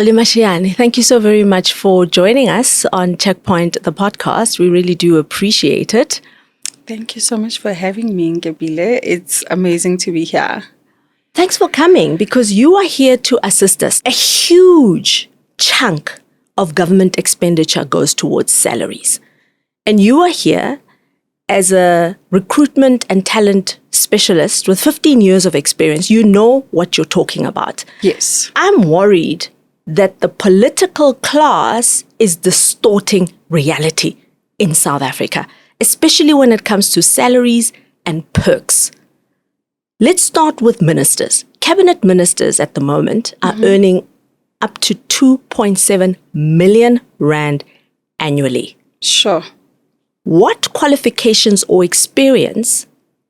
Mashiane, thank you so very much for joining us on CheckPoint, the podcast. We really do appreciate it. Thank you so much for having me, Nkepile. It's amazing to be here. Thanks for coming, because you are here to assist us. A huge chunk of government expenditure goes towards salaries. And you are here as a recruitment and talent specialist with 15 years of experience. You know what you're talking about. Yes. I'm worried that the political class is distorting reality in South Africa, especially when it comes to salaries and perks. Let's start with ministers. Cabinet ministers at the moment are earning up to 2.7 million rand annually. Sure. What qualifications or experience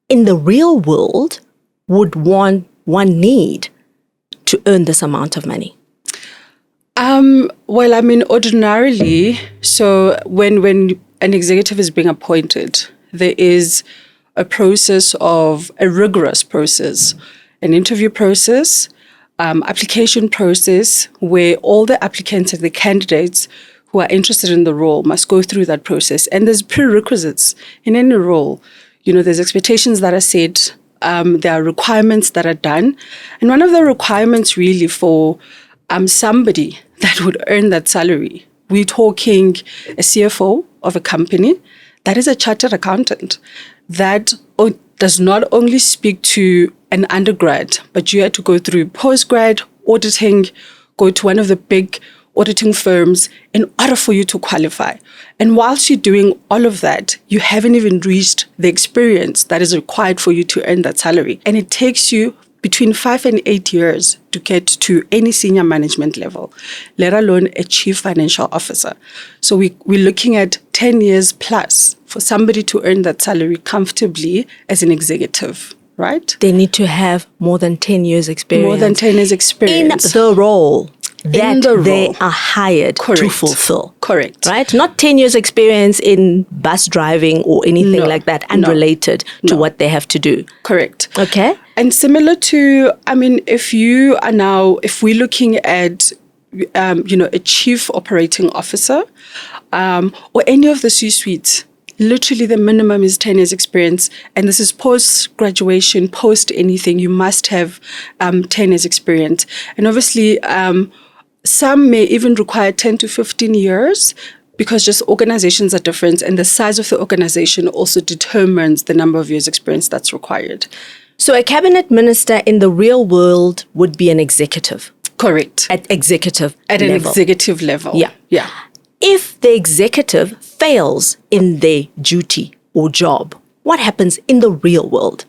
in the real world would one need to earn this amount of money? Ordinarily, so when an executive is being appointed, there is a rigorous process, an interview process, application process, where all the applicants and the candidates who are interested in the role must go through that process. And there's prerequisites in any role. There's expectations that are set, there are requirements that are done. And one of the requirements really for somebody that would earn that salary, we're talking a CFO of a company that is a chartered accountant that does not only speak to an undergrad, but you had to go through postgrad auditing, go to one of the big auditing firms in order for you to qualify. And whilst you're doing all of that, you haven't even reached the experience that is required for you to earn that salary. And it takes you between 5 and 8 years to get to any senior management level, let alone a chief financial officer. So we're looking at 10 years plus for somebody to earn that salary comfortably as an executive, right? They need to have more than 10 years experience. More than 10 years experience. In the role that they are hired to fulfill. Correct. Right? Not 10 years experience in bus driving or anything like that, unrelated to what they have to do. Correct. Okay. And similar to, if we're looking at, a chief operating officer or any of the C-suites, literally the minimum is 10 years experience. And this is post-graduation, post anything, you must have 10 years experience. And obviously, some may even require 10 to 15 years because just organizations are different, and the size of the organization also determines the number of years experience that's required. So a cabinet minister in the real world would be an executive. Correct. At an executive level. Yeah. If the executive fails in their duty or job, what happens in the real world?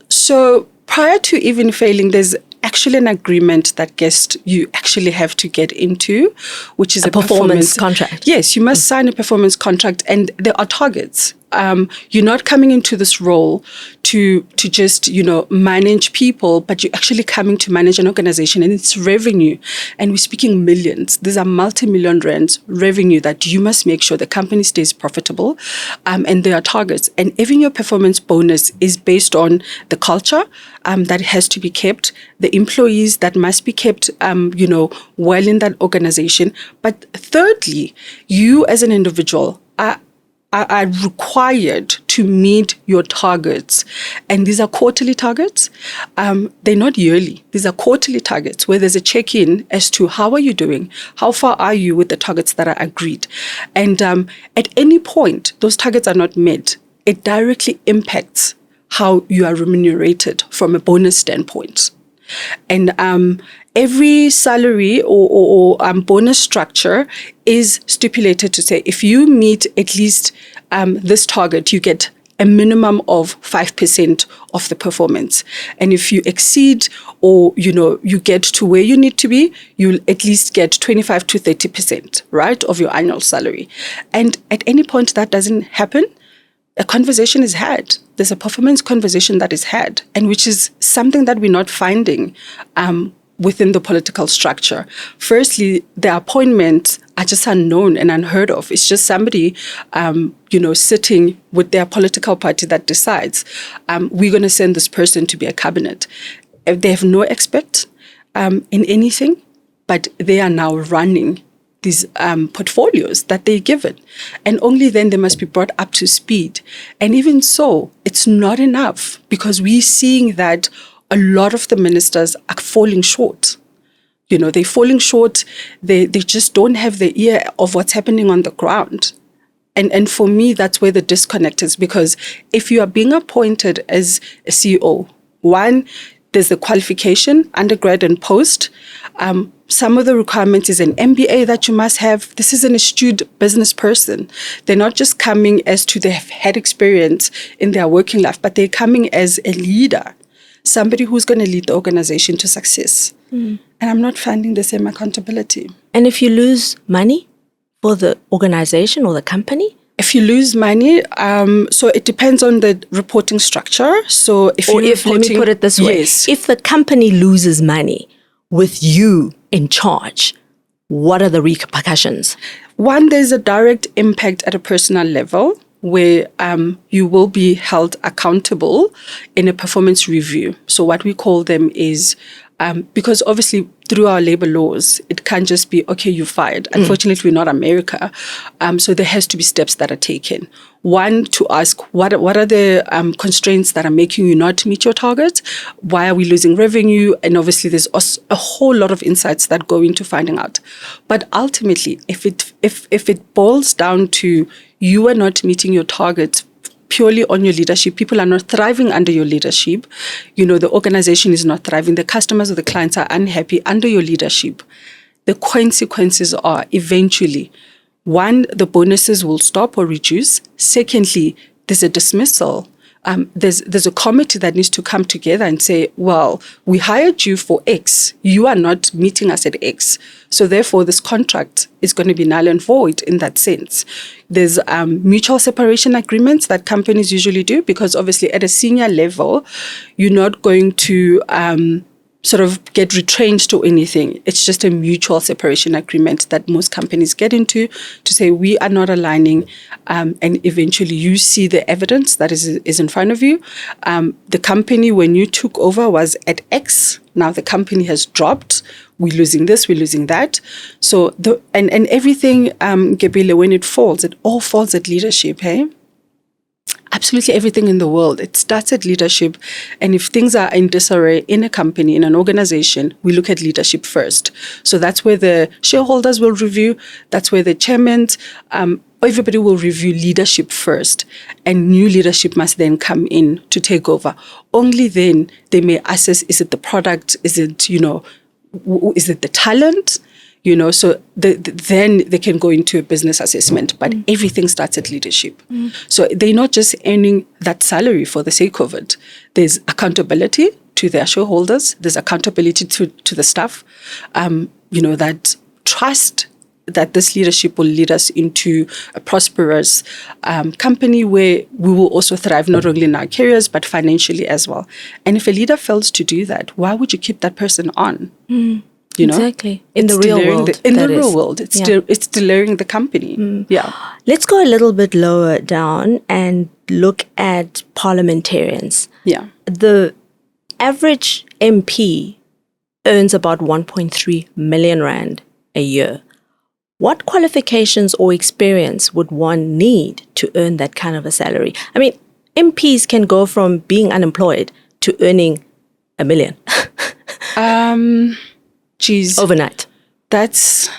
So prior to even failing, there's actually an agreement that you actually have to get into, which is a performance contract. Yes, you must sign a performance contract, and there are targets. You're not coming into this role to just, manage people, but you're actually coming to manage an organization, and it's revenue. And we're speaking millions. These are multi-million rands revenue that you must make sure the company stays profitable. And there are targets. And even your performance bonus is based on the culture that has to be kept, the employees that must be kept, well in that organization. But thirdly, you as an individual are required to meet your targets. And these are quarterly targets. They're not yearly. These are quarterly targets where there's a check-in as to how are you doing? How far are you with the targets that are agreed? And at any point, those targets are not met. It directly impacts how you are remunerated from a bonus standpoint. And every salary or bonus structure is stipulated to say, if you meet at least this target, you get a minimum of 5% of the performance. And if you exceed or, you get to where you need to be, you'll at least get 25 to 30%, right, of your annual salary. And at any point that doesn't happen, a conversation is had. There's a performance conversation that is had, and which is something that we're not finding within the political structure. Firstly, the appointments are just unknown and unheard of. It's just somebody, sitting with their political party that decides, we're going to send this person to be a cabinet. They have no expert in anything. but they are now running these portfolios that they're given. And only then they must be brought up to speed. And even so, it's not enough, because we're seeing that a lot of the ministers are falling short. They're falling short. They just don't have the ear of what's happening on the ground. And for me, that's where the disconnect is, because if you are being appointed as a CEO, one, there's the qualification, undergrad and post. Some of the requirements is an MBA that you must have. This is an astute business person. They're not just coming as to they have had experience in their working life, but they're coming as a leader, somebody who's going to lead the organization to success. And I'm not finding the same accountability. And if you lose money for the organization or the company? If you lose money, so it depends on the reporting structure. So let me put it this way. Yes. If the company loses money with you in charge, what are the repercussions? One, there's a direct impact at a personal level where you will be held accountable in a performance review. So what we call them is, because obviously through our labor laws, it can't just be, okay, you're fired. Unfortunately, we're not America. So there has to be steps that are taken. One, to ask, what are the constraints that are making you not meet your targets? Why are we losing revenue? And obviously, there's a whole lot of insights that go into finding out. But ultimately, if it boils down to you are not meeting your targets purely on your leadership, people are not thriving under your leadership, the organization is not thriving, the customers or the clients are unhappy under your leadership, the consequences are eventually, one, the bonuses will stop or reduce. Secondly, there's a dismissal. There's a committee that needs to come together and say, well, we hired you for X. You are not meeting us at X. So therefore, this contract is going to be null and void in that sense. There's mutual separation agreements that companies usually do, because obviously at a senior level, you're not going to sort of get retrenched or anything. It's just a mutual separation agreement that most companies get into to say we are not aligning, and eventually you see the evidence that is in front of you. The company, when you took over, was at X. Now the company has dropped. We're losing this, we're losing that. So and everything, Nkepile, when it all falls at leadership, hey? Absolutely everything in the world, it starts at leadership. And if things are in disarray in a company, in an organization, we look at leadership first. So that's where the shareholders will review. That's where the chairman, everybody will review leadership first. And new leadership must then come in to take over. Only then they may assess, is it the product? Is it, is it the talent? So then they can go into a business assessment, but everything starts at leadership. So they're not just earning that salary for the sake of it. There's accountability to their shareholders. There's accountability to the staff, that trust that this leadership will lead us into a prosperous company where we will also thrive not only in our careers, but financially as well. And if a leader fails to do that, why would you keep that person on? Exactly. In the real world. In the real world. It's delaying the company. Yeah. Let's go a little bit lower down and look at parliamentarians. Yeah. The average MP earns about 1.3 million rand a year. What qualifications or experience would one need to earn that kind of a salary? I mean, MPs can go from being unemployed to earning 1 million. Geez. Overnight. That's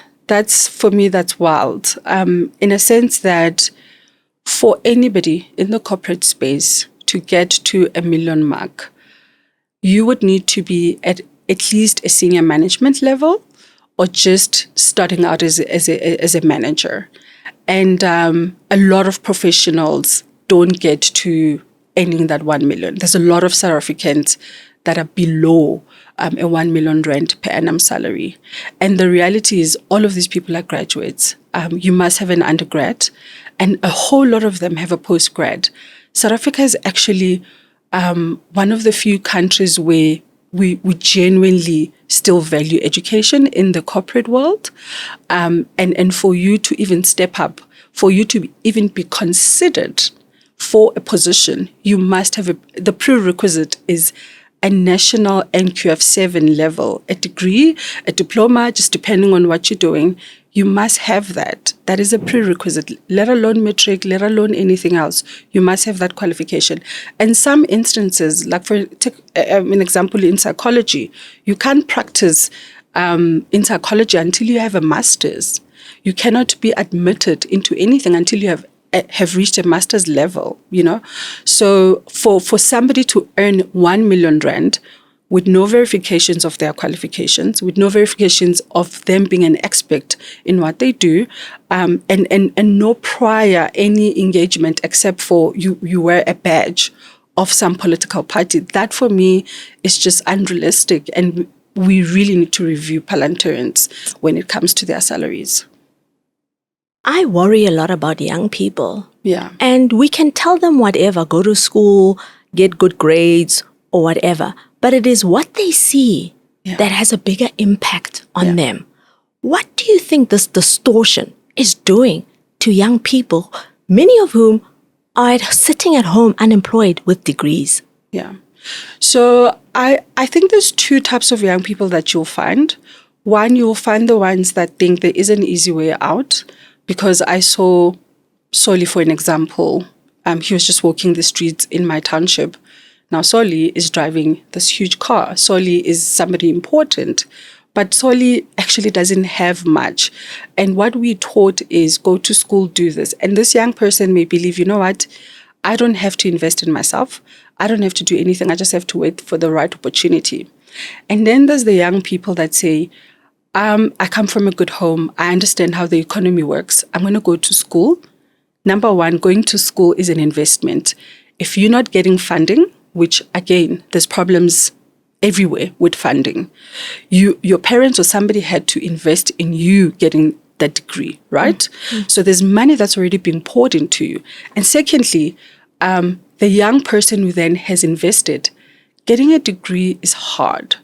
for me, that's wild. In a sense that for anybody in the corporate space to get to 1 million mark, you would need to be at least a senior management level or just starting out as a manager. And a lot of professionals don't get to earning that 1 million. There's a lot of South Africans that are below a 1 million rand per annum salary. And the reality is all of these people are graduates. You must have an undergrad, and a whole lot of them have a postgrad. South Africa is actually one of the few countries where we genuinely still value education in the corporate world. And for you to even step up, for you to even be considered for a position, you must have the prerequisite is a national NQF7 level, a degree, a diploma, just depending on what you're doing, you must have that. That is a prerequisite, let alone matric, let alone anything else. You must have that qualification. And some instances, like take an example in psychology, you can't practice in psychology until you have a master's. You cannot be admitted into anything until you have reached a master's level, So for somebody to earn 1 million rand with no verifications of their qualifications, with no verifications of them being an expert in what they do, and no prior any engagement except for you wear a badge of some political party, that for me is just unrealistic. And we really need to review parliamentarians when it comes to their salaries. I worry a lot about young people. Yeah. And we can tell them whatever, go to school, get good grades or whatever. But it is what they see that has a bigger impact on them. What do you think this distortion is doing to young people, many of whom are sitting at home unemployed with degrees? Yeah. So I think there's two types of young people that you'll find. One, you'll find the ones that think there is an easy way out. Because I saw Xoli, for an example, he was just walking the streets in my township. Now, Xoli is driving this huge car. Xoli is somebody important, but Xoli actually doesn't have much. And what we taught is go to school, do this. And this young person may believe, you know what, I don't have to invest in myself. I don't have to do anything. I just have to wait for the right opportunity. And then there's the young people that say, I come from a good home. I understand how the economy works. I'm going to go to school. Number one, going to school is an investment. If you're not getting funding, which again, there's problems everywhere with funding, your parents or somebody had to invest in you getting that degree, right? Mm-hmm. So there's money that's already been poured into you. And secondly, the young person who then has invested, getting a degree is hard.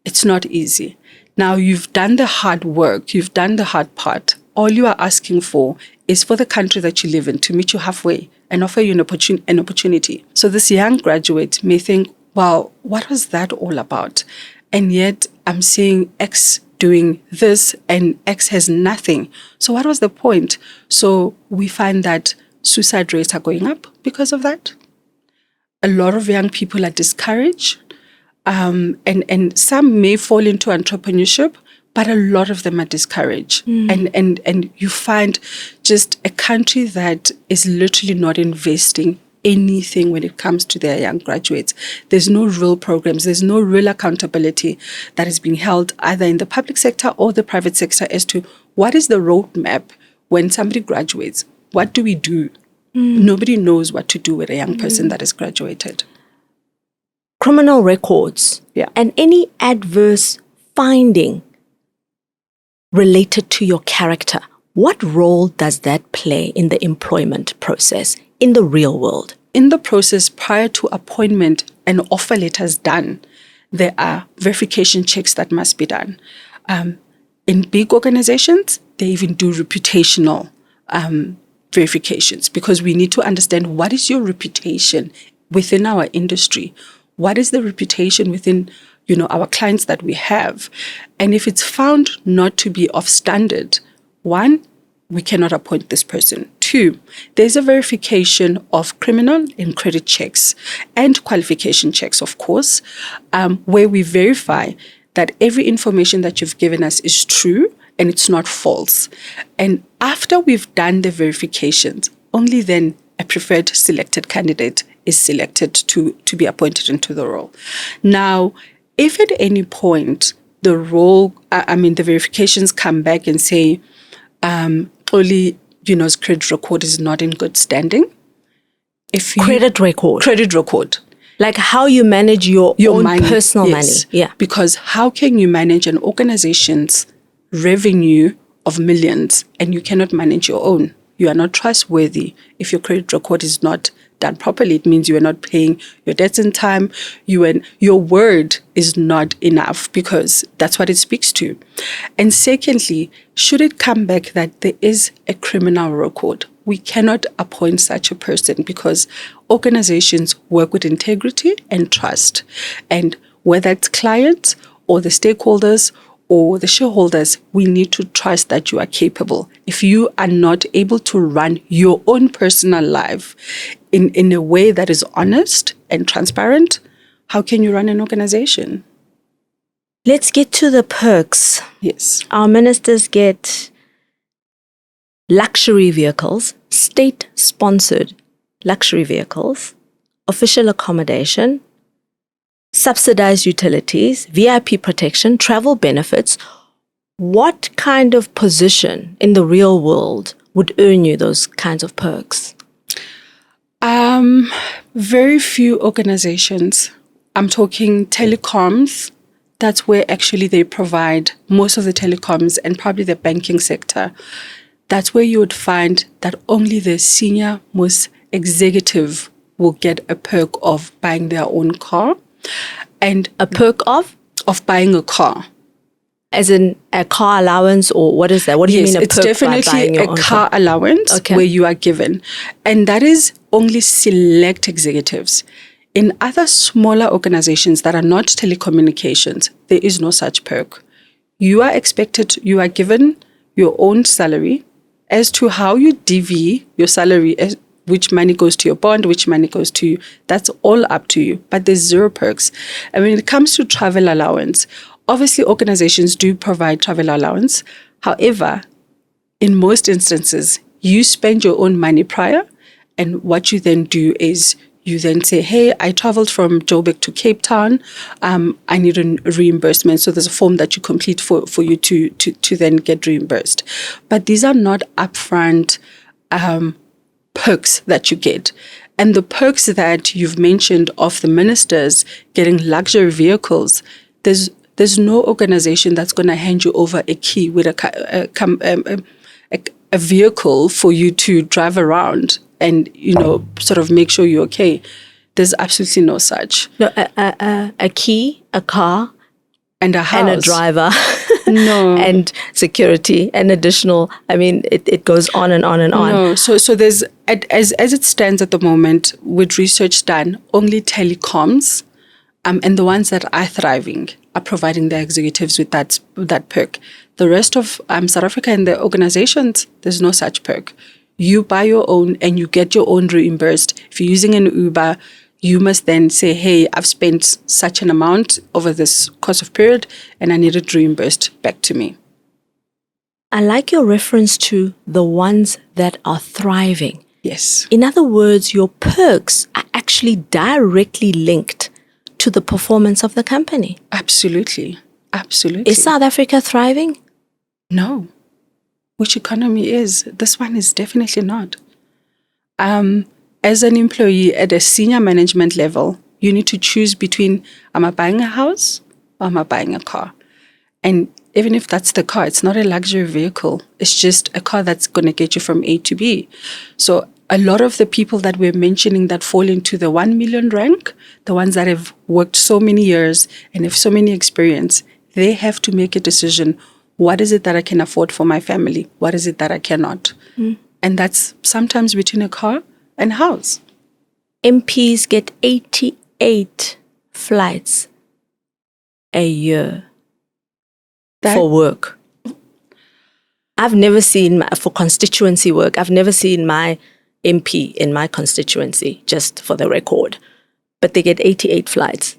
It's not easy. Now, you've done the hard work, you've done the hard part. All you are asking for is for the country that you live in to meet you halfway and offer you an opportunity. So this young graduate may think, well, what was that all about? And yet I'm seeing X doing this and X has nothing. So what was the point? So we find that suicide rates are going up because of that. A lot of young people are discouraged. And some may fall into entrepreneurship, but a lot of them are discouraged. And you find just a country that is literally not investing anything when it comes to their young graduates. There's no real programs. There's no real accountability that is being held either in the public sector or the private sector as to what is the roadmap when somebody graduates. What do we do? Nobody knows what to do with a young person that has graduated. Criminal records and any adverse finding related to your character, what role does that play in the employment process in the real world? In the process, prior to appointment and offer letters done, there are verification checks that must be done. In big organizations, they even do reputational verifications because we need to understand what is your reputation within our industry. What is the reputation within, our clients that we have? And if it's found not to be of standard, one, we cannot appoint this person. Two, there's a verification of criminal and credit checks and qualification checks, of course, where we verify that every information that you've given us is true and it's not false. And after we've done the verifications, only then a preferred selected candidate is selected to be appointed into the role. Now, if at any point the the verifications come back and say, Xoli, his credit record is not in good standing. Credit record. Like how you manage your own money, personal money. Yeah. Because how can you manage an organization's revenue of millions and you cannot manage your own? You are not trustworthy if your credit record is not done properly. It means you are not paying your debts in time. Your word is not enough because that's what it speaks to. And secondly, should it come back that there is a criminal record, we cannot appoint such a person because organizations work with integrity and trust. And whether it's clients or the stakeholders or the shareholders, we need to trust that you are capable. If you are not able to run your own personal life in a way that is honest and transparent, how can you run an organization? Let's get to the perks. Yes. Our ministers get luxury vehicles, state-sponsored luxury vehicles, official accommodation, subsidized utilities, VIP protection, travel benefits. What kind of position in the real world would earn you those kinds of perks? Very few organizations. I'm talking telecoms. That's where actually they provide most of the telecoms and probably the banking sector. That's where you would find that only the senior most executive will get a perk of buying their own car. And A perk of? of buying a car. As in a car allowance, or what is that? What do you mean a it's perk by definitely buying your a own car allowance Okay. where you are given. And that is only select executives. In other smaller organizations that are not telecommunications, there is no such perk. You are given your own salary. As to how you DV your salary, which money goes to your bond, which money goes to you, that's all up to you. But there's zero perks. And when it comes to travel allowance, obviously organizations do provide travel allowance. However, in most instances, you spend your own money prior, and what you then do is you then say, hey, I traveled from Joburg to Cape Town. I need a reimbursement. So there's a form that you complete for you to then get reimbursed. But these are not upfront perks that you get. And the perks that you've mentioned of the ministers getting luxury vehicles, there's no organization that's going to hand you over a key with a vehicle for you to drive around and, sort of make sure you're okay. There's absolutely no such. No, a key, a car, And a house. and a driver. No. And security and additional. I mean, it goes on and on and on. No. So there's, as it stands at the moment, with research done, only telecoms and the ones that are thriving are providing their executives with that perk. The rest of South Africa and the organizations, there's no such perk. You buy your own and you get your own reimbursed. If you're using an Uber, you must then say, hey, I've spent such an amount over this course of period and I need it reimbursed back to me. I like your reference to the ones that are thriving. Yes. In other words, your perks are actually directly linked to the performance of the company. Absolutely. Absolutely. Is South Africa thriving? No. Which economy is? This one is definitely not. As an employee at a senior management level, you need to choose between, am I buying a house or am I buying a car? And even if that's the car, it's not a luxury vehicle. It's just a car that's going to get you from A to B. So a lot of the people that we're mentioning that fall into the 1 million rank, the ones that have worked so many years and have so many experience, they have to make a decision. What is it that I can afford for my family? What is it that I cannot? And that's sometimes between a car and house. MPs get 88 flights a year for work. I've never seen, for constituency work, I've never seen my MP in my constituency, just for the record. But they get 88 flights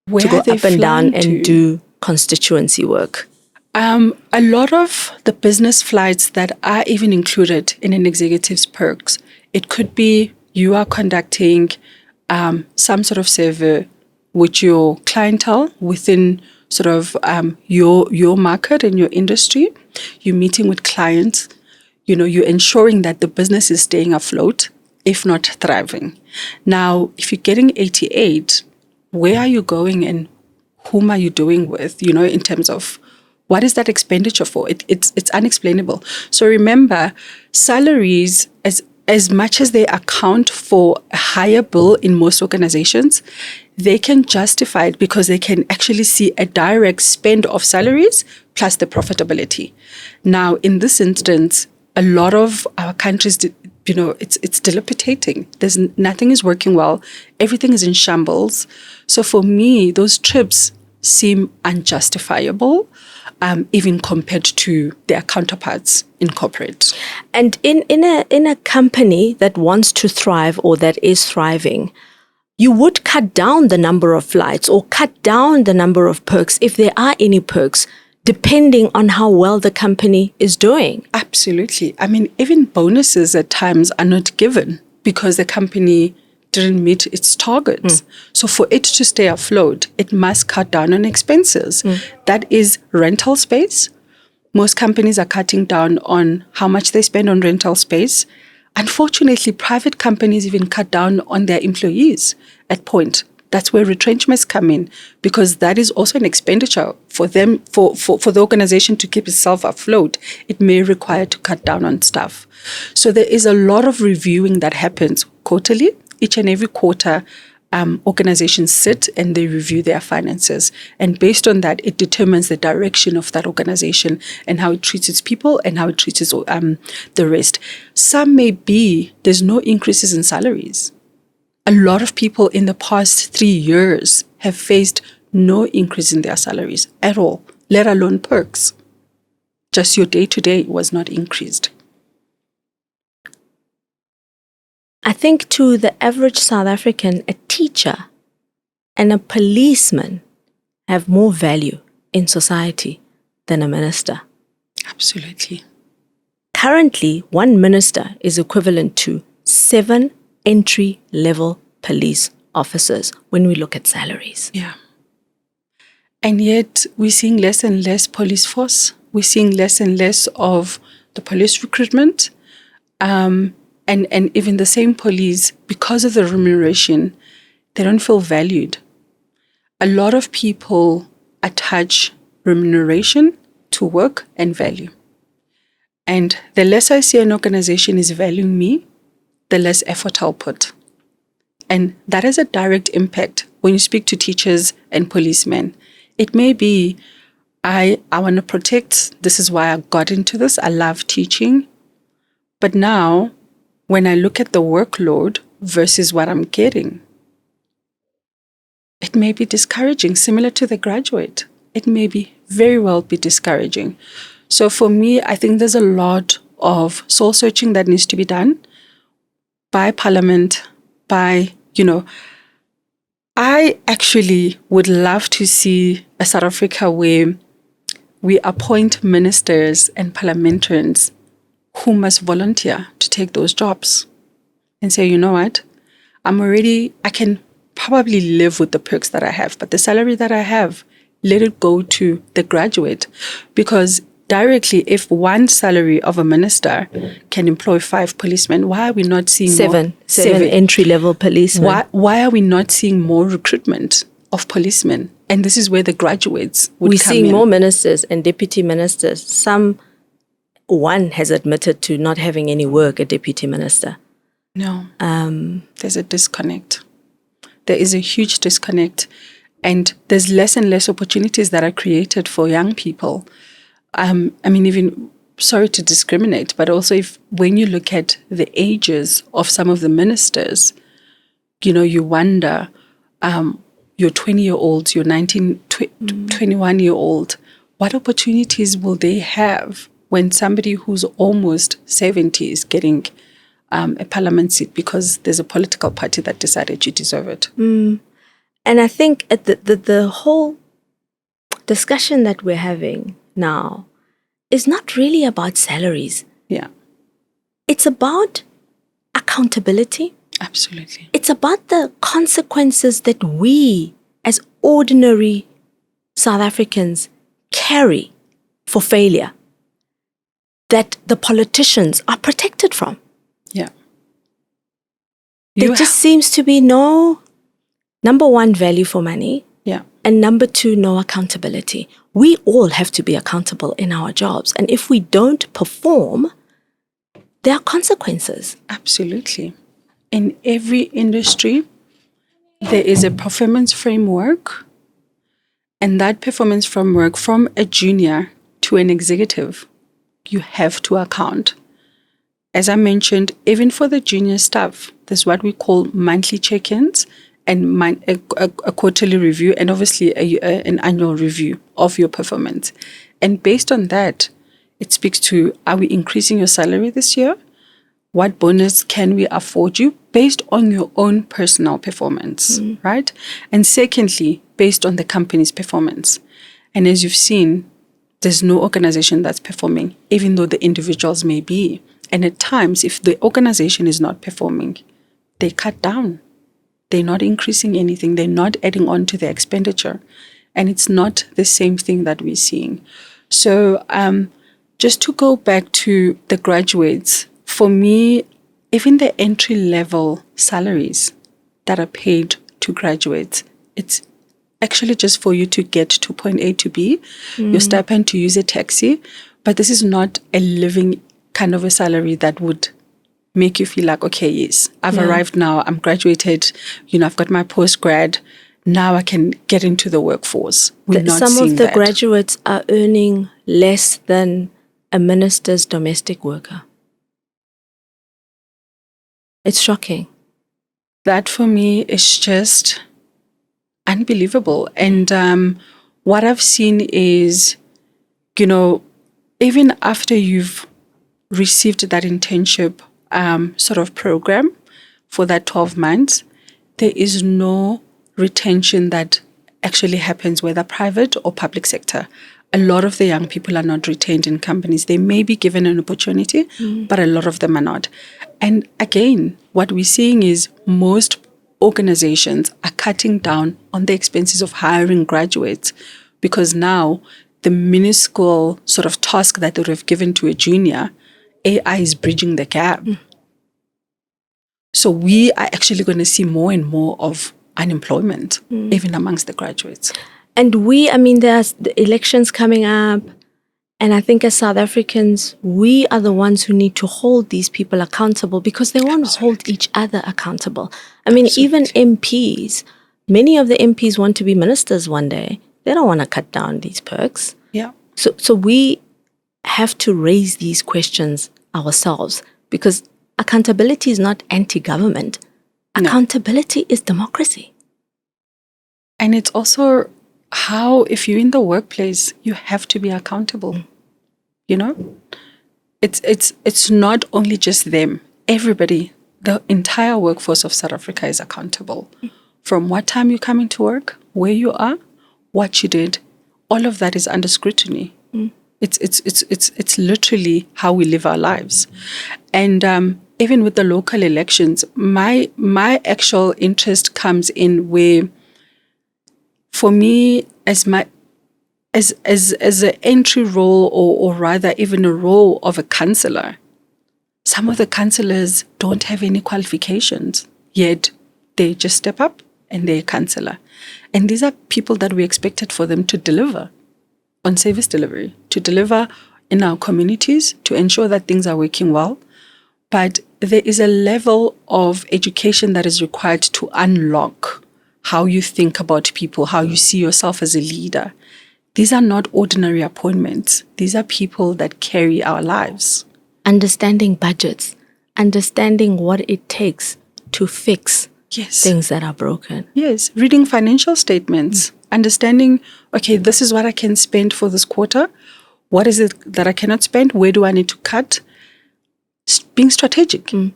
Where to go are they up and down flying to? and do constituency work. A lot of the business flights that are even included in an executive's perks, it could be you are conducting some sort of survey with your clientele within sort of your market and your industry. You're meeting with clients. You're ensuring that the business is staying afloat, if not thriving. Now, if you're getting 88, where are you going and whom are you doing with, in terms of what is that expenditure for? It's unexplainable. So remember, salaries, as much as they account for a higher bill in most organizations, they can justify it because they can actually see a direct spend of salaries plus the profitability. Now, in this instance, a lot of our countries it's dilapidating. Nothing is working well. Everything is in shambles. So for me, those trips seem unjustifiable, even compared to their counterparts in corporate. And in a company that wants to thrive or that is thriving, you would cut down the number of flights or cut down the number of perks, if there are any perks, depending on how well the company is doing. Absolutely. I mean, even bonuses at times are not given because the company didn't meet its targets. So for it to stay afloat, it must cut down on expenses. That is rental space. Most companies are cutting down on how much they spend on rental space. Unfortunately, private companies even cut down on their employees at point. That's where retrenchments come in, because that is also an expenditure for them, for the organization to keep itself afloat. It may require to cut down on staff. So there is a lot of reviewing that happens quarterly. Each and every quarter, organizations sit and they review their finances. And based on that, it determines the direction of that organization and how it treats its people and how it treats the rest. Some may be, there's no increases in salaries. A lot of people in the past 3 years have faced no increase in their salaries at all, let alone perks. Just your day-to-day was not increased. I think to the average South African, a teacher and a policeman have more value in society than a minister. Absolutely. Currently, one minister is equivalent to 7 entry-level police officers when we look at salaries. Yeah. And yet we're seeing less and less police force. We're seeing less and less of the police recruitment. And even the same police, because of the remuneration, they don't feel valued. A lot of people attach remuneration to work and value. And the less I see an organization is valuing me, the less effort I'll put. And that has a direct impact when you speak to teachers and policemen. It may be, I want to protect, this is why I got into this, I love teaching. But now, when I look at the workload versus what I'm getting, it may be discouraging, similar to the graduate. It may be very well be discouraging. So for me, I think there's a lot of soul searching that needs to be done by Parliament, I actually would love to see a South Africa where we appoint ministers and parliamentarians who must volunteer to take those jobs and say, you know what, I can probably live with the perks that I have, but the salary that I have, let it go to the graduate. Because directly, if one salary of a minister can employ 5 policemen, why are we not seeing seven entry-level policemen? Why are we not seeing more recruitment of policemen? And this is where the graduates would We're come seeing in. more ministers and deputy ministers. One has admitted to not having any work, a deputy minister. No, there's a disconnect. There is a huge disconnect. And there's less and less opportunities that are created for young people. Even, sorry to discriminate, but also when you look at the ages of some of the ministers, you wonder, your 20-year-olds, your 21-year-old, what opportunities will they have when somebody who's almost 70 is getting a parliament seat because there's a political party that decided you deserve it? And I think at the whole discussion that we're having now is not really about salaries. Yeah. It's about accountability. Absolutely. It's about the consequences that we as ordinary South Africans carry for failure that the politicians are protected from. Yeah. There just seems to be no, number one, value for money. Yeah. And number 2, no accountability. We all have to be accountable in our jobs. And if we don't perform, there are consequences. Absolutely. In every industry, there is a performance framework. And that performance framework, from a junior to an executive, you have to account. As I mentioned, even for the junior staff, there's what we call monthly check-ins and a quarterly review, and obviously an annual review of your performance. And based on that, it speaks to, are we increasing your salary this year? What bonus can we afford you based on your own personal performance, right? And secondly, based on the company's performance. And as you've seen, there's no organization that's performing, even though the individuals may be. And at times, if the organization is not performing, they cut down. They're not increasing anything. They're not adding on to their expenditure. And it's not the same thing that we're seeing. So just to go back to the graduates, for me, even the entry-level salaries that are paid to graduates, it's actually just for you to get to point A to B, your stipend to use a taxi. But this is not a living kind of a salary that would make you feel like, okay, yes, I've arrived now, I'm graduated, I've got my postgrad, now I can get into the workforce. Some of the graduates are earning less than a minister's domestic worker. It's shocking. That for me is just unbelievable. And what I've seen is, even after you've received that internship sort of program for that 12 months, there is no retention that actually happens, whether private or public sector. A lot of the young people are not retained in companies. They may be given an opportunity, but a lot of them are not. And again, what we're seeing is most organizations are cutting down on the expenses of hiring graduates, because now the minuscule sort of task that they would have given to a junior, AI is bridging the gap. So we are actually going to see more and more of unemployment, even amongst the graduates. And there's the elections coming up. And I think as South Africans, we are the ones who need to hold these people accountable, because they won't hold each other accountable. Even MPs, many of the MPs want to be ministers one day. They don't want to cut down these perks. Yeah. So we have to raise these questions ourselves, because accountability is not anti-government. Accountability is democracy. And it's also how, if you're in the workplace, you have to be accountable. It's not only just them. Everybody, the entire workforce of South Africa is accountable. From what time you come into work, where you are, what you did, all of that is under scrutiny. It's literally how we live our lives. And even with the local elections, my actual interest comes in where, for me, as an entry role, or rather even a role of a councillor, some of the councillors don't have any qualifications, yet they just step up and they're a councillor. And these are people that we expected for them to deliver on service delivery, to deliver in our communities, to ensure that things are working well. But there is a level of education that is required to unlock how you think about people, how you see yourself as a leader. These are not ordinary appointments. These are people that carry our lives. Understanding budgets, understanding what it takes to fix things that are broken. Yes, reading financial statements, understanding, okay, this is what I can spend for this quarter. What is it that I cannot spend? Where do I need to cut? Being strategic. Xoli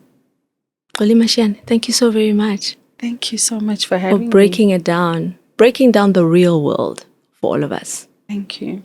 Mashiane, thank you so very much. Thank you so much for having me. For breaking down the real world for all of us. Thank you.